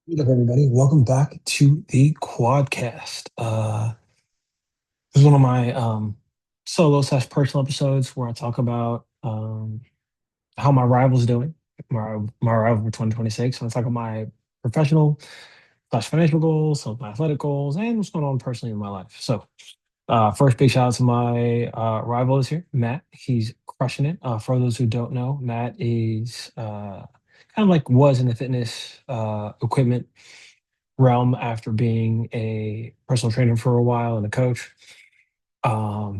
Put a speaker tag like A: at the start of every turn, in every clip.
A: What up, everybody? Welcome back to the Quadcast. This is one of my solo slash personal episodes where I talk about how my rival's doing, my rival for 2026. I talk about my professional slash financial goals, some of my athletic goals, and what's going on personally in my life. First, big shout out to my rival is here, Matt. He's crushing it. For those who don't know, Matt is kind of like was in the fitness equipment realm after being a personal trainer for a while and a coach.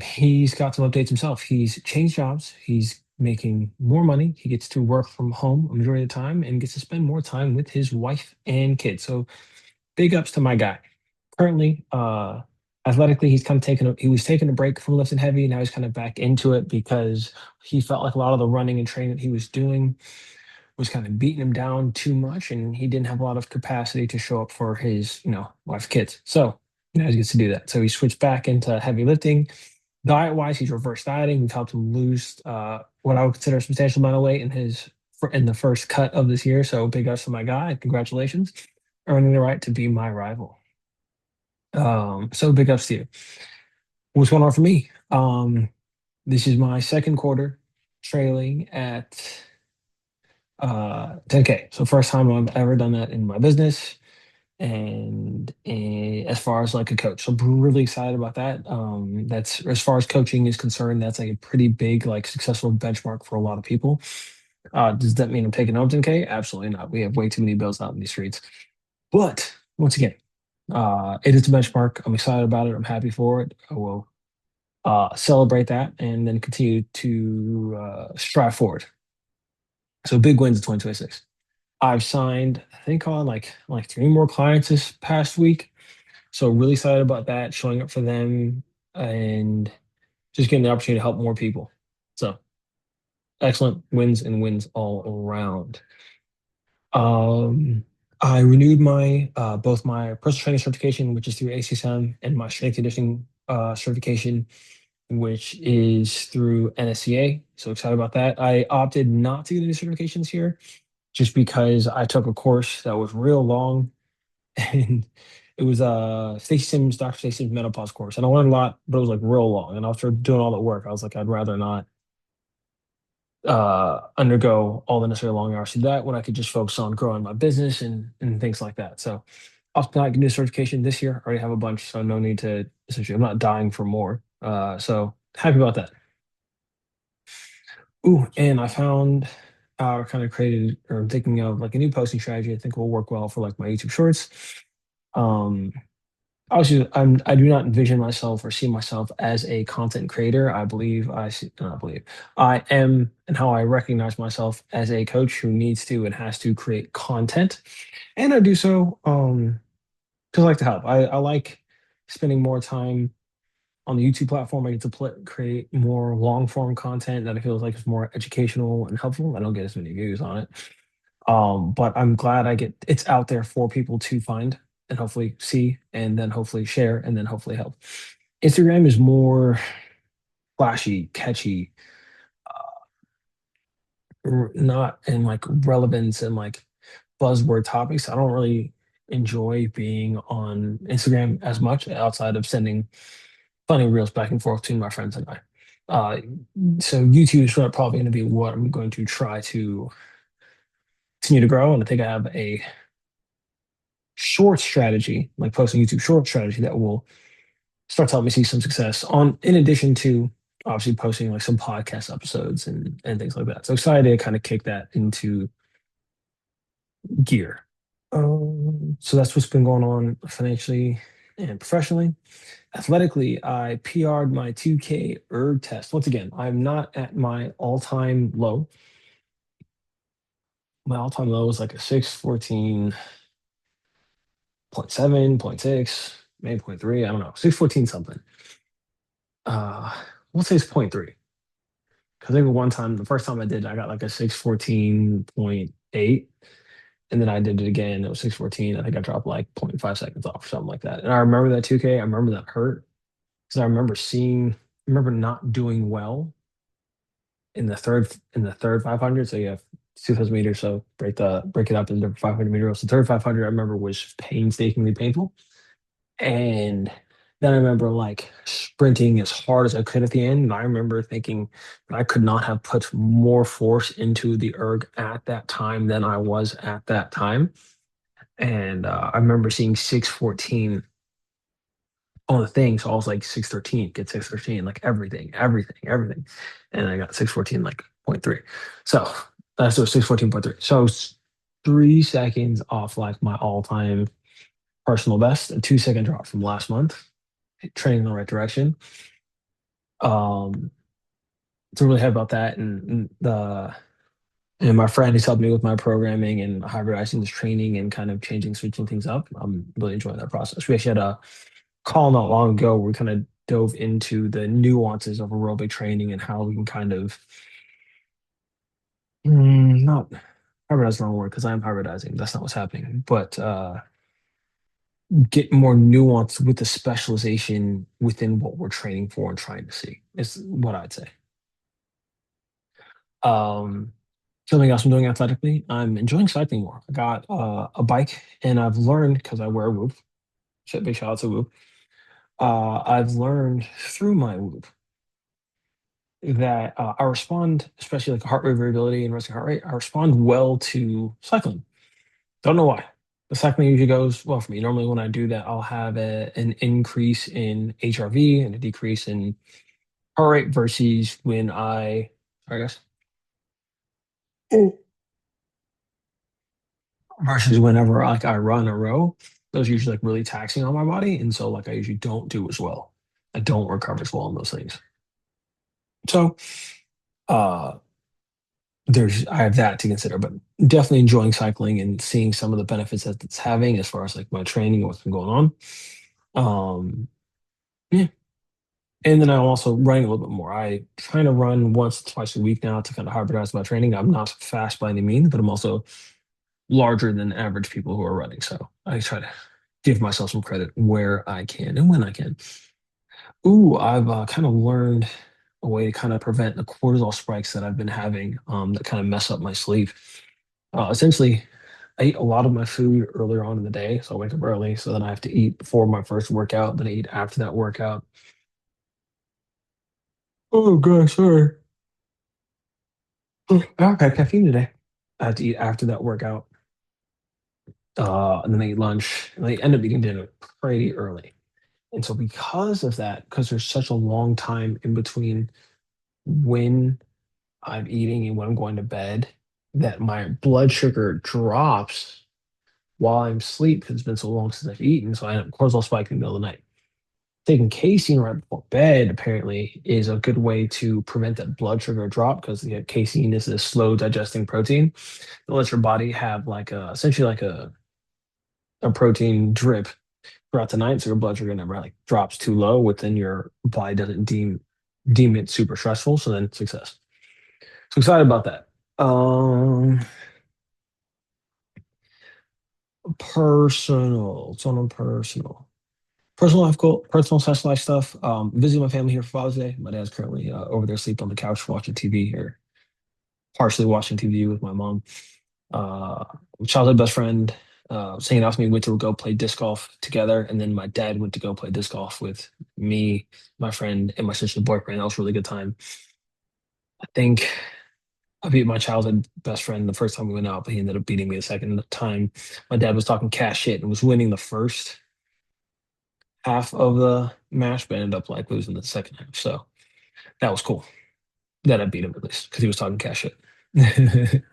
A: He's got some updates himself. He's changed jobs. He's making more money. He gets to work from home a majority of the time and gets to spend more time with his wife and kids. So big ups to my guy. Currently, athletically, he's kind of he was taking a break from lifting heavy. Now he's kind of back into it because he felt like a lot of the running and training that he was doing was kind of beating him down too much, and he didn't have a lot of capacity to show up for his, wife, kids. So now he gets to do that. So he switched back into heavy lifting. Diet wise, he's reverse dieting. We've helped him lose what I would consider a substantial amount of weight in the first cut of this year. So big ups to my guy. Congratulations, earning the right to be my rival. So big ups to you. What's going on for me? This is my second quarter trailing at 10K. So first time I've ever done that in my business and as far as like a coach. So I'm really excited about that. That's as far as coaching is concerned, that's like a pretty big, like successful benchmark for a lot of people. Does that mean I'm taking home 10K? Absolutely not. We have way too many bills out in these streets. But once again, it is a benchmark. I'm excited about it. I'm happy for it. I will celebrate that and then continue to strive forward. So big wins in 2026. I've signed, I think, on like three more clients this past week. So really excited about that, showing up for them and just getting the opportunity to help more people. So excellent wins and wins all around. Um, I renewed my both my personal training certification, which is through ACSM, and my strength conditioning certification, which is through NSCA. So excited about that. I opted not to get any certifications here just because I took a course that was real long and it was Dr. Stacey Sims menopause course. And I learned a lot, but it was like real long. And after doing all that work, I was like, I'd rather not undergo all the necessary long hours to do that when I could just focus on growing my business and things like that. So I'll not get new certification this year. I already have a bunch, so no need to essentially I'm not dying for more. So happy about that. Ooh, and I found kind of created or I'm thinking of like a new posting strategy I think will work well for like my YouTube shorts. Um, Obviously, I do not envision myself or see myself as a content creator. I believe I see, not believe I am, and how I recognize myself as a coach who needs to and has to create content, and I do so because I like to help. I like spending more time on the YouTube platform. I get to create more long form content that I feel like is more educational and helpful. I don't get as many views on it, but I'm glad it's out there for people to find and hopefully see and then hopefully share and then hopefully help. Instagram is more flashy, catchy, not in like relevance and like buzzword topics. I don't really enjoy being on Instagram as much outside of sending funny reels back and forth between my friends and I. Uh, so YouTube is probably going to be what I'm going to try to continue to grow. And I think I have a short strategy, like posting YouTube short strategy that will start to help me see some success on in addition to obviously posting like some podcast episodes and things like that. So excited to kind of kick that into gear. So that's what's been going on financially and professionally. Athletically, I PR'd my 2K erg test. Once again, I'm not at my all-time low. My all-time low is like a 614.7, point 6, maybe point 0.3. I don't know. 614 something. We'll say it's point 0.3. Because I think one time, the first time I did, I got like a 614.8. And then I did it again. It was 614. I think I dropped like zero point 0.5 seconds off or something like that. And I remember that 2K. I remember that hurt because I remember not doing well in the third 500. So you have 2,000 meters. So break it up into 500 meter. So 3,500 I remember was painstakingly painful. And then I remember like sprinting as hard as I could at the end. And I remember thinking I could not have put more force into the erg at that time than I was at that time. And I remember seeing 6:14 on the thing. So I was like 6:13, get 6:13, like everything. And I got 6:14, like point 0.3. So that's 6:14.3. So I was 3 seconds off like my all-time personal best, a 2 second drop from last month, training in the right direction. Um, so really happy about that. And my friend who's helped me with my programming and hybridizing this training and kind of switching things up. I'm really enjoying that process. We actually had a call not long ago where we kind of dove into the nuances of aerobic training and how we can kind of not hybridize the wrong word because I'm hybridizing. That's not what's happening, but get more nuance with the specialization within what we're training for and trying to see is what I'd say. Um, Something else I'm doing athletically, I'm enjoying cycling more. I got a bike and I've learned because I wear a Whoop. Big shout out to Whoop. I've learned through my Whoop that I respond, especially like heart rate variability and resting heart rate, I respond well to cycling. Don't know why. The cycling usually goes well for me. Normally, when I do that, I'll have an increase in HRV and a decrease in heart rate versus when sorry guys, versus whenever like I run a row, those are usually like really taxing on my body, and so like I usually don't do as well. I don't recover as well on those things. So, uh, I have that to consider, but definitely enjoying cycling and seeing some of the benefits that it's having as far as like my training and what's been going on. Yeah. And then I'm also running a little bit more. I try to run once, twice a week now to kind of hybridize my training. I'm not fast by any means, but I'm also larger than average people who are running. So I try to give myself some credit where I can and when I can. Ooh, I've kind of learned a way to kind of prevent the cortisol spikes that I've been having that kind of mess up my sleep. Essentially, I eat a lot of my food earlier on in the day, so I wake up early. So then I have to eat before my first workout, then I eat after that workout. Oh gosh, sorry. I've had caffeine today. I had to eat after that workout, and then I eat lunch, and I end up eating dinner pretty early. And so because of that, because there's such a long time in between when I'm eating and when I'm going to bed, that my blood sugar drops while I'm asleep because it's been so long since I've eaten. So I end up cortisol spike in the middle of the night. Taking casein right before bed apparently is a good way to prevent that blood sugar drop because the casein is a slow digesting protein that lets your body have like essentially like a protein drip throughout the night, so your blood sugar never like drops too low within your body doesn't deem it super stressful. So then success. So excited about that. Personal. It's on personal. Personal life goal, personal sex life stuff. Visiting my family here for Father's Day. My dad's currently over there asleep on the couch watching TV or partially watching TV with my mom. Uh, Childhood best friend was hanging out with me. Went to go play disc golf together, and then my dad went to go play disc golf with me, my friend, and my sister's boyfriend. That was a really good time. I think I beat my childhood best friend the first time we went out, but he ended up beating me the second time. My dad was talking cash shit and was winning the first half of the match, but ended up like losing the second half. So that was cool that I beat him at least because he was talking cash shit.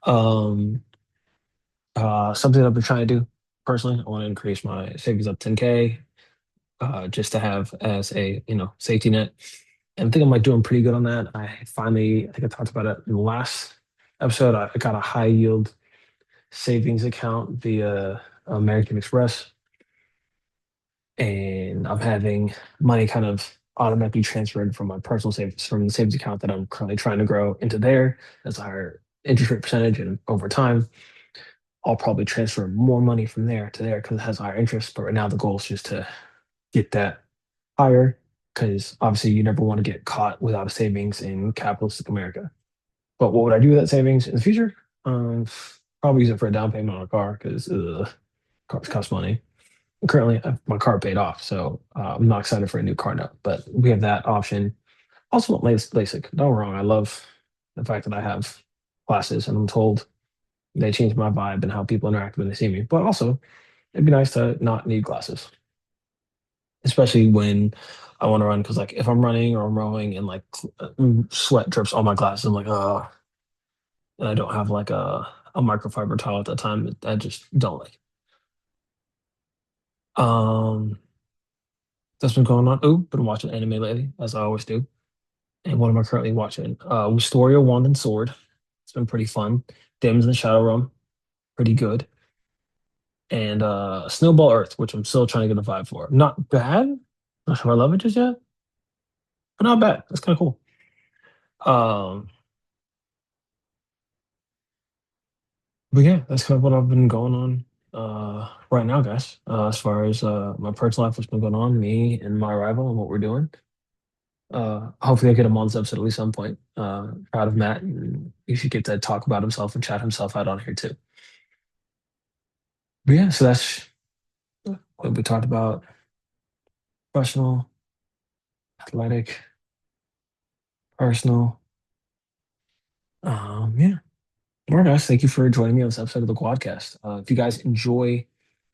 A: um, Something I've been trying to do personally, I want to increase my savings up 10K just to have as a safety net. And I think I'm like doing pretty good on that. I think I talked about it in the last episode. I got a high yield savings account via American Express, and I'm having money kind of automatically transferred from my personal savings from the savings account that I'm currently trying to grow into there as a higher interest rate percentage, and over time I'll probably transfer more money from there to there because it has higher interest. But right now the goal is just to get that higher because obviously you never want to get caught without a savings in capitalistic America. But what would I do with that savings in the future? Um, Probably use it for a down payment on a car because cars cost money. Currently, I have my car paid off, so I'm not excited for a new car note. But we have that option. Also, LASIK. Don't get me wrong, I love the fact that I have classes, and I'm told they change my vibe and how people interact when they see me. But also, it'd be nice to not need glasses, especially when I want to run. Because like if I'm running or I'm rowing and like sweat drips on my glasses, I'm like, and I don't have like a microfiber towel at that time. I just don't like. Um, that's been going on. Oh, been watching anime lately, as I always do. And what am I currently watching? Wisteria Wand and Sword. It's been pretty fun. Demons in the Shadow Realm, pretty good. And Snowball Earth, which I'm still trying to get a vibe for. Not bad. Not sure I love it just yet, but not bad. That's kind of cool. Um, but yeah, that's kind of what I've been going on right now, guys. As far as my personal life, what's been going on, me and my rival and what we're doing. Hopefully I get him on this episode at least some point. Proud of Matt, and he should get to talk about himself and chat himself out on here too. But yeah, so that's what we talked about. Professional, athletic, personal. Yeah. All right, guys. Thank you for joining me on this episode of the Quadcast. If you guys enjoy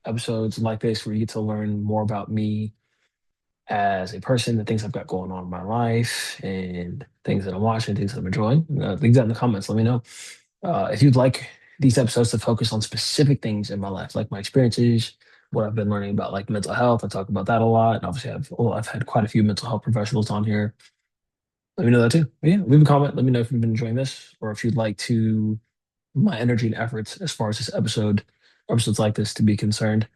A: episodes like this where you get to learn more about me as a person, the things I've got going on in my life, and things that I'm watching, things that I'm enjoying, leave that in the comments. Let me know. If you'd like these episodes to focus on specific things in my life, like my experiences, what I've been learning about like mental health, I talk about that a lot. And obviously, I've had quite a few mental health professionals on here. Let me know that too. But yeah, leave a comment. Let me know if you've been enjoying this, or if you'd like to my energy and efforts as far as this episode, episodes like this to be concerned,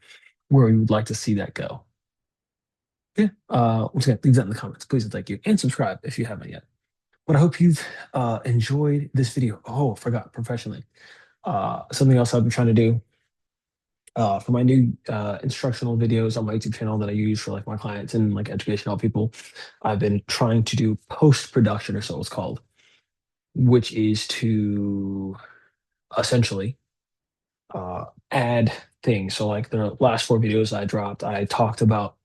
A: where you would like to see that go. Yeah. Once again, leave that in the comments, please and thank you, and subscribe if you haven't yet. But I hope you've enjoyed this video. Oh, I forgot professionally. Something else I've been trying to do for my new instructional videos on my YouTube channel that I use for like my clients and like educational people. I've been trying to do post production, or so it's called, which is to essentially add things. So like the last four videos I dropped, I talked about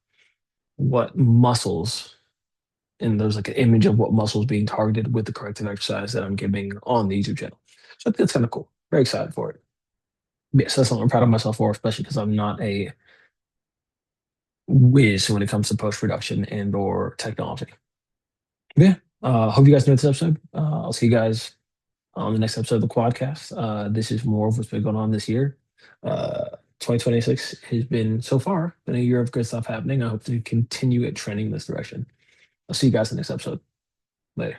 A: what muscles, and there's like an image of what muscles being targeted with the corrective exercise that I'm giving on the YouTube channel. So I think that's kind of cool. Very excited for it. Yes, that's something I'm proud of myself for, especially because I'm not a whiz when it comes to post production and or technology. Yeah. Hope you guys enjoyed this episode. I'll see you guys on the next episode of the Quadcast. This is more of what's been going on this year. 2026 has been so far been a year of good stuff happening. I hope to continue it trending in this direction. I'll see you guys in the next episode. Later.